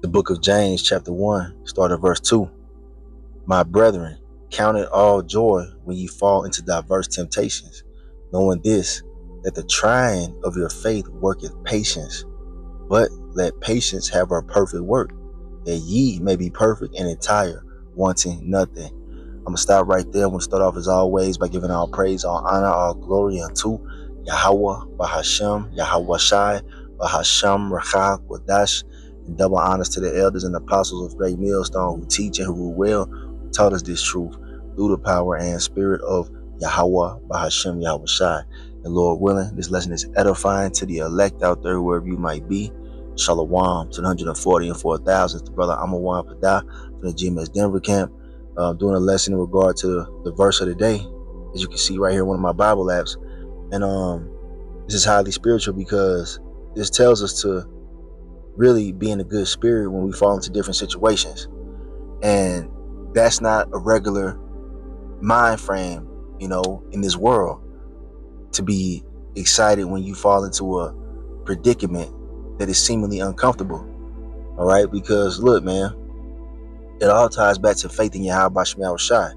The book of James, chapter 1, start at verse 2. My brethren, count it all joy when ye fall into diverse temptations, knowing this, that the trying of your faith worketh patience. But let patience have her perfect work, that ye may be perfect and entire, wanting nothing. I'm going to stop right there. I'm going to start off as always by giving all praise, all honor, all glory unto Yahweh, Bahashem, Yahweh Shai, Bahashem, Rachah, Wadash, and double honors to the elders and apostles of Great Millstone who teach and who rule well, who taught us this truth through the power and spirit of Yahweh, Bahashem, Yahweh Shai. And Lord willing, this lesson is edifying to the elect out there, wherever you might be. Shalom to the 140 and 4,000. The brother Amawan Padah from the GMS Denver camp, doing a lesson in regard to the verse of the day, as you can see right here in one of my Bible apps. And this is highly spiritual because this tells us to really be in a good spirit when we fall into different situations. And that's not a regular mind frame, in this world, to be excited when you fall into a predicament that is seemingly uncomfortable. All right, because look, man, it all ties back to faith in Yahweh Shai Shai,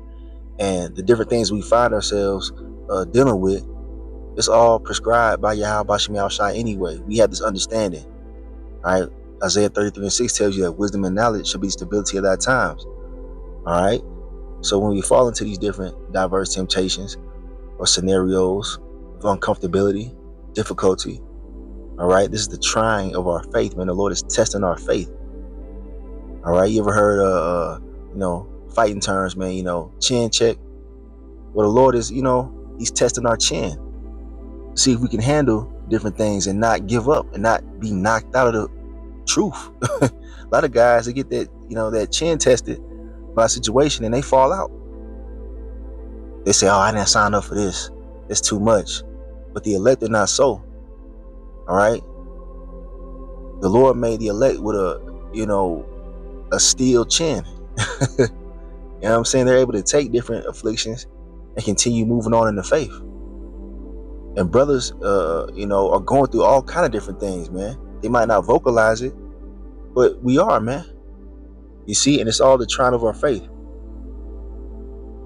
and the different things we find ourselves dealing with. It's all prescribed by Yahweh Shai Shai anyway. We have this understanding. All right, Isaiah 33:6 tells you that wisdom and knowledge should be stability of thy times. All right, so when we fall into these different diverse temptations or scenarios of uncomfortability, difficulty, all right, this is the trying of our faith, man. The Lord is testing our faith. All right, you ever heard fighting terms, man, chin check? Well, the Lord is, he's testing our chin. See if we can handle different things and not give up and not be knocked out of the truth. A lot of guys, they get that, that chin tested by a situation and they fall out. They say, oh, I didn't sign up for this. It's too much. But the elect are not so. All right. The Lord made the elect with a steel chin. You know what I'm saying? They're able to take different afflictions and continue moving on in the faith. And brothers, are going through all kind of different things, man. They might not vocalize it, but we are, man. You see, and it's all the trying of our faith.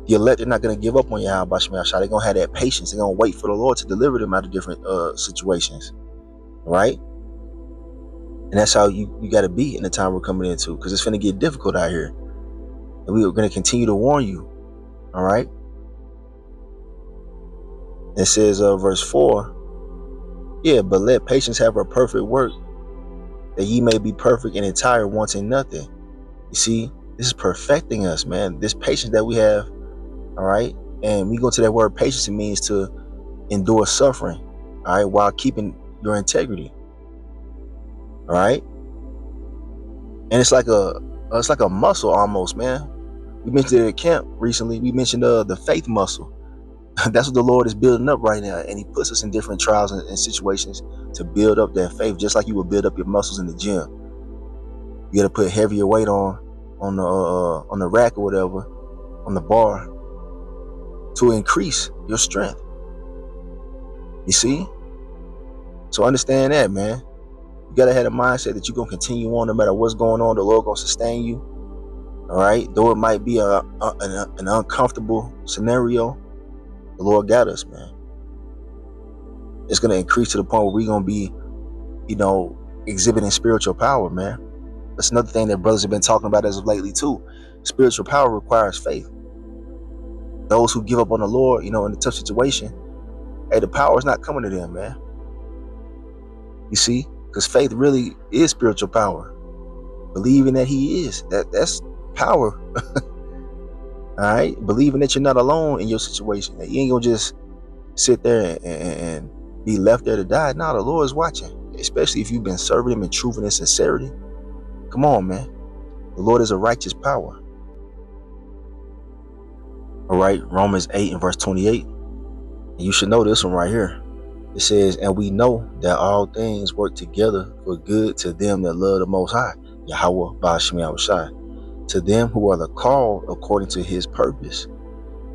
The elect are not going to give up on Yahweh Shai Shai. They're going to have that patience. They're going to wait for the Lord to deliver them out of different situations. Right? And that's how you got to be in the time we're coming into, because it's going to get difficult out here. And we are going to continue to warn you. All right? It says, verse 4, yeah, but let patience have her perfect work, that ye may be perfect and entire, wanting nothing. You see, this is perfecting us, man. This patience that we have, all right? And we go to that word patience, it means to endure suffering, all right, while keeping your integrity. All right? And it's like a muscle almost, man. We mentioned it at camp recently. We mentioned the faith muscle. That's what the Lord is building up right now. And he puts us in different trials and situations to build up that faith, just like you would build up your muscles in the gym. You got to put heavier weight on the rack or whatever, on the bar, to increase your strength. You see? So understand that, man. You got to have a mindset that you're going to continue on no matter what's going on. The Lord going to sustain you. All right? Though it might be an uncomfortable scenario, the Lord got us, man. It's going to increase to the point where we're going to be, exhibiting spiritual power, man. That's another thing that brothers have been talking about as of lately too. Spiritual power requires faith. Those who give up on the Lord, in a tough situation, hey, the power is not coming to them, man. You see? Because faith really is spiritual power. Believing that he is. That's power. All right? Believing that you're not alone in your situation. That you ain't going to just sit there and be left there to die. No, the Lord is watching. Especially if you've been serving him in truth and in sincerity. Come on, man. The Lord is a righteous power. All right? Romans 8 and verse 28. And you should know this one right here. It says, and we know that all things work together for good to them that love the Most High, Yahweh Ba'ashim Shai, to them who are the called according to his purpose.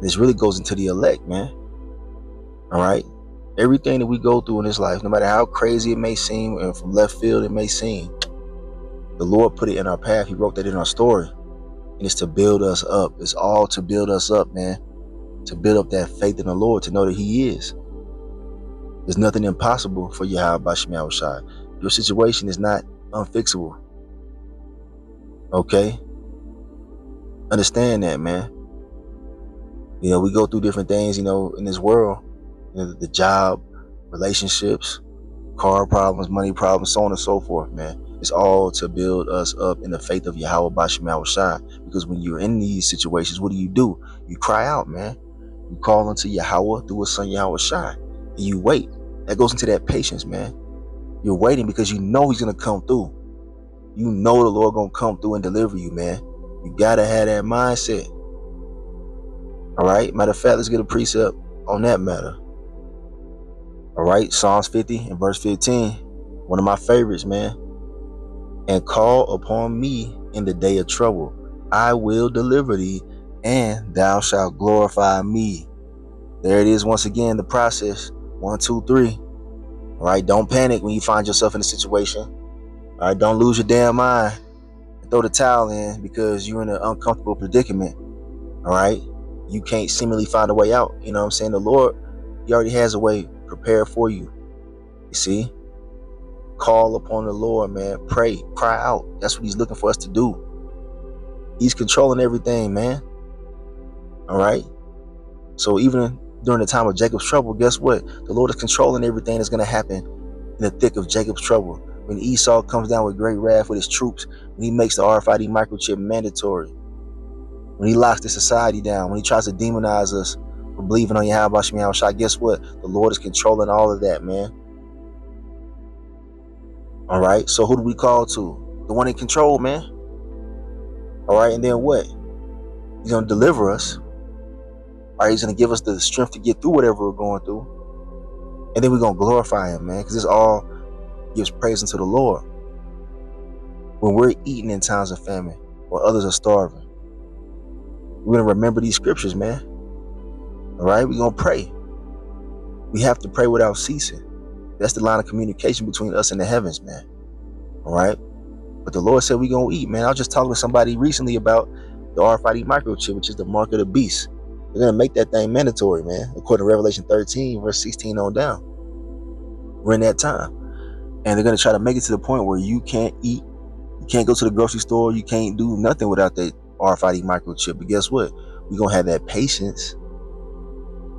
This really goes into the elect, man. All right? Everything that we go through in this life, no matter how crazy it may seem and from left field it may seem, The Lord put it in our path. He wrote that in our story. And it's to build us up. It's all to build us up, man. To build up that faith in the Lord, to know that He is. There's nothing impossible for Yahweh Bashim Yahushai. Your situation is not unfixable. Okay? Understand that, man. You know, we go through different things, you know, in this world. You know, the job, relationships, car problems, money problems, so on and so forth, man. It's all to build us up in the faith of Yahweh Bashim Yahushai. Because when you're in these situations, what do? You cry out, man. You call unto Yahweh through His Son Yahweh Shai. And you wait. That goes into that patience, man. You're waiting because you know He's going to come through. You know the Lord going to come through and deliver you, man. You got to have that mindset. All right? Matter of fact, let's get a precept on that matter. All right? Psalms 50 and verse 15. One of my favorites, man. And call upon me in the day of trouble. I will deliver thee, and thou shalt glorify me. There it is once again, the process. 1, 2, 3. All right? Don't panic when you find yourself in a situation. All right? Don't lose your damn mind and throw the towel in because you're in an uncomfortable predicament. All right? You can't seemingly find a way out. You know what I'm saying? The Lord, He already has a way prepared for you. You see? Call upon the Lord, man. Pray. Cry out. That's what He's looking for us to do. He's controlling everything, man. All right? So even during the time of Jacob's trouble, guess what? The Lord is controlling everything that's going to happen in the thick of Jacob's trouble. When Esau comes down with great wrath with his troops, when he makes the RFID microchip mandatory, when he locks the society down, when he tries to demonize us for believing on Yahweh Bashim Yahushai, guess what? The Lord is controlling all of that, man. All right? So who do we call to? The one in control, man. All right? And then what? He's going to deliver us. All right? He's going to give us the strength to get through whatever we're going through. And then we're going to glorify Him, man, because this all gives praise unto the Lord. When we're eating in times of famine or others are starving, we're going to remember these scriptures, man. All right? We're going to pray. We have to pray without ceasing. That's the line of communication between us and the heavens, man. All right? But the Lord said we're going to eat, man. I was just talking to somebody recently about the RFID microchip, which is the mark of the beast. They're going to make that thing mandatory, man, according to Revelation 13, verse 16 on down. We're in that time. And they're going to try to make it to the point where you can't eat, you can't go to the grocery store, you can't do nothing without that RFID microchip. But guess what? We're going to have that patience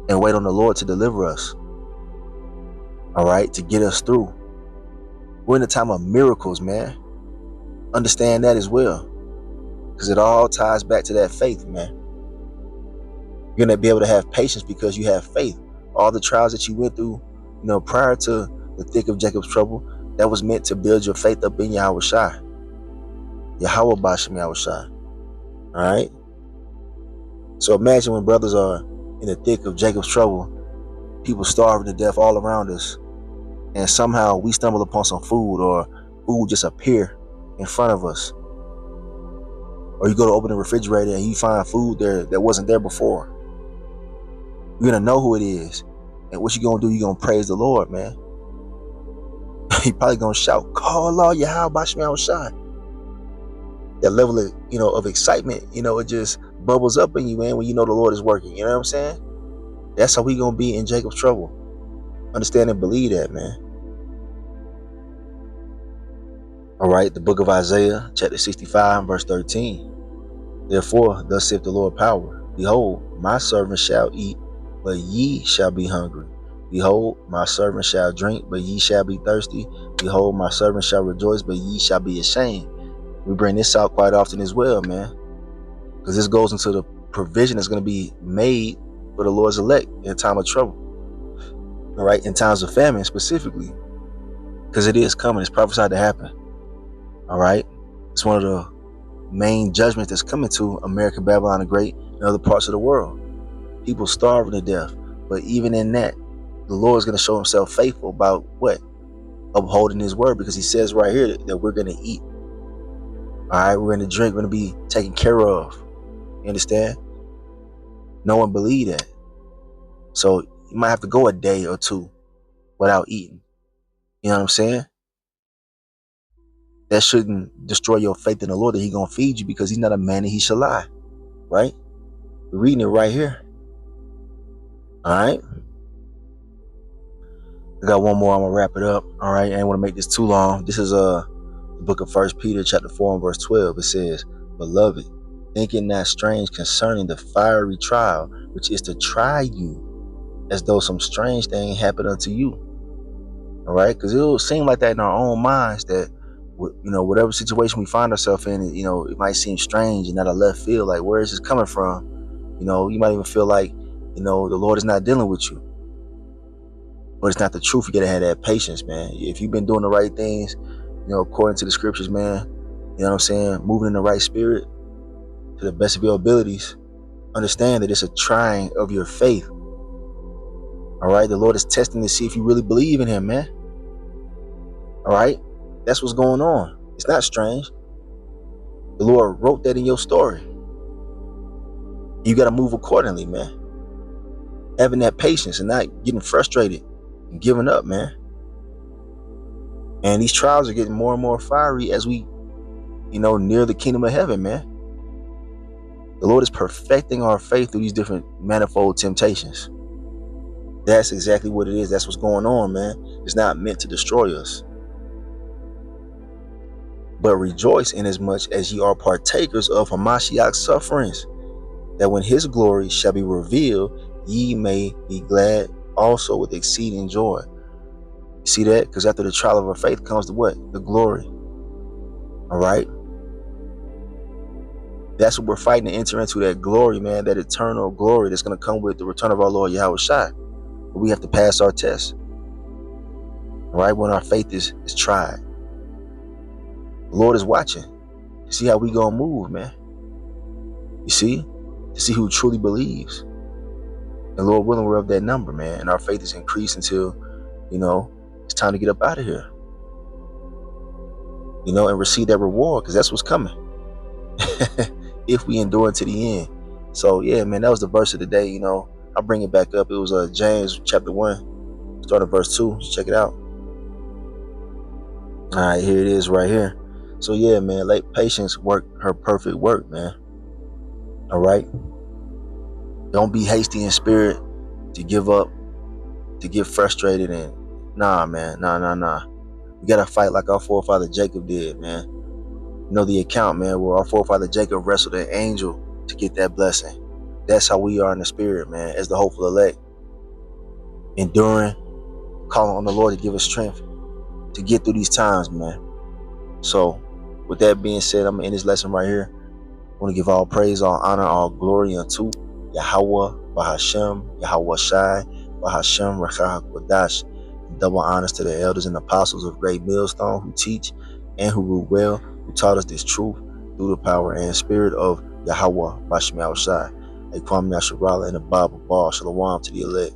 and wait on the Lord to deliver us. All right? To get us through. We're in a time of miracles, man. Understand that as well. Because it all ties back to that faith, man. You're going to be able to have patience because you have faith. All the trials that you went through, you know, prior to the thick of Jacob's trouble, that was meant to build your faith up in Yahweh Shai. Yahweh Bashim Yahweh Shai. All right? So imagine when brothers are in the thick of Jacob's trouble, people starving to death all around us, and somehow we stumble upon some food or food just appear in front of us. Or you go to open the refrigerator and you find food there that wasn't there before. You're going to know who it is. And what you going to do, you're going to praise the Lord, man. You're probably going to shout, call Allah, Yahweh Bashim Yahushai. That level of, you know, of excitement, you know, it just bubbles up in you, man, when you know the Lord is working. You know what I'm saying? That's how we going to be in Jacob's trouble. Understand and believe that, man. All right, the book of Isaiah, chapter 65, verse 13. Therefore, thus saith the Lord power. Behold, my servant shall eat, but ye shall be hungry. Behold, my servant shall drink, but ye shall be thirsty. Behold, my servant shall rejoice, but ye shall be ashamed. We bring this out quite often as well, man. Because this goes into the provision that's going to be made for the Lord's elect in time of trouble. All right, in times of famine specifically. Because it is coming. It's prophesied to happen. All right. It's one of the main judgments that's coming to America, Babylon the Great, and other parts of the world. People starving to death. But even in that, the Lord is going to show Himself faithful about what? Upholding His word, because He says right here that we're going to eat. All right, we're going to drink, we're going to be taken care of. You understand? No one believed that. So you might have to go a day or two without eating. You know what I'm saying? That shouldn't destroy your faith in the Lord that He gonna feed you, because He's not a man that He shall lie, right? We're reading it right here. All right. I got one more. I'm gonna wrap it up. All right. I ain't want to make this too long. This is the book of 1 Peter chapter 4 and verse 12. It says, "Beloved, thinking not strange concerning the fiery trial, which is to try you, as though some strange thing happened unto you." All right, because it'll seem like that in our own minds that, whatever situation we find ourselves in, it might seem strange and out of left field. Like, where is this coming from? You might even feel like, the Lord is not dealing with you, but it's not the truth. You gotta have that patience, man. If you've been doing the right things, according to the scriptures, man, you know what I'm saying, moving in the right spirit to the best of your abilities, understand that it's a trying of your faith. All right, the Lord is testing to see if you really believe in Him, man. All right, that's what's going on. It's not strange. The Lord wrote that in your story. You got to move accordingly, man. Having that patience and not getting frustrated and giving up, man. And these trials are getting more and more fiery as we, near the kingdom of heaven, man. The Lord is perfecting our faith through these different manifold temptations. That's exactly what it is. That's what's going on, man. It's not meant to destroy us. But rejoice inasmuch as ye are partakers of Hamashiach's sufferings, that when His glory shall be revealed, ye may be glad also with exceeding joy. You see that? Because after the trial of our faith comes the what? The glory. All right? That's what we're fighting to enter into, that glory, man, that eternal glory that's going to come with the return of our Lord Yahweh Shai. But we have to pass our test. All right? When our faith is tried. The Lord is watching to see how we gonna move, man. You see? To see who truly believes. And Lord willing, we're of that number, man. And our faith is increased until, it's time to get up out of here. And receive that reward, because that's what's coming. If we endure to the end. So, yeah, man, that was the verse of the day, I'll bring it back up. It was James chapter 1, starting verse 2. Just check it out. All right, here it is right here. So, yeah, man, let patience work her perfect work, man. All right? Don't be hasty in spirit to give up, to get frustrated, and nah, man, nah. We gotta fight like our forefather Jacob did, man. The account, man, where our forefather Jacob wrestled an angel to get that blessing. That's how we are in the spirit, man, as the hopeful elect. Enduring, calling on the Lord to give us strength to get through these times, man. So, with that being said, I'm gonna end this lesson right here. I want to give all praise, all honor, all glory unto Yahweh, Bahashem, Yahweh Shai, Bahashem, Rakah Kodash. Double honors to the elders and apostles of Great Millstone who teach and who rule well, who taught us this truth through the power and spirit of Yahweh, Bashim Shai. Kwame Yasharala and the Bible Ball. Shalom to the elect.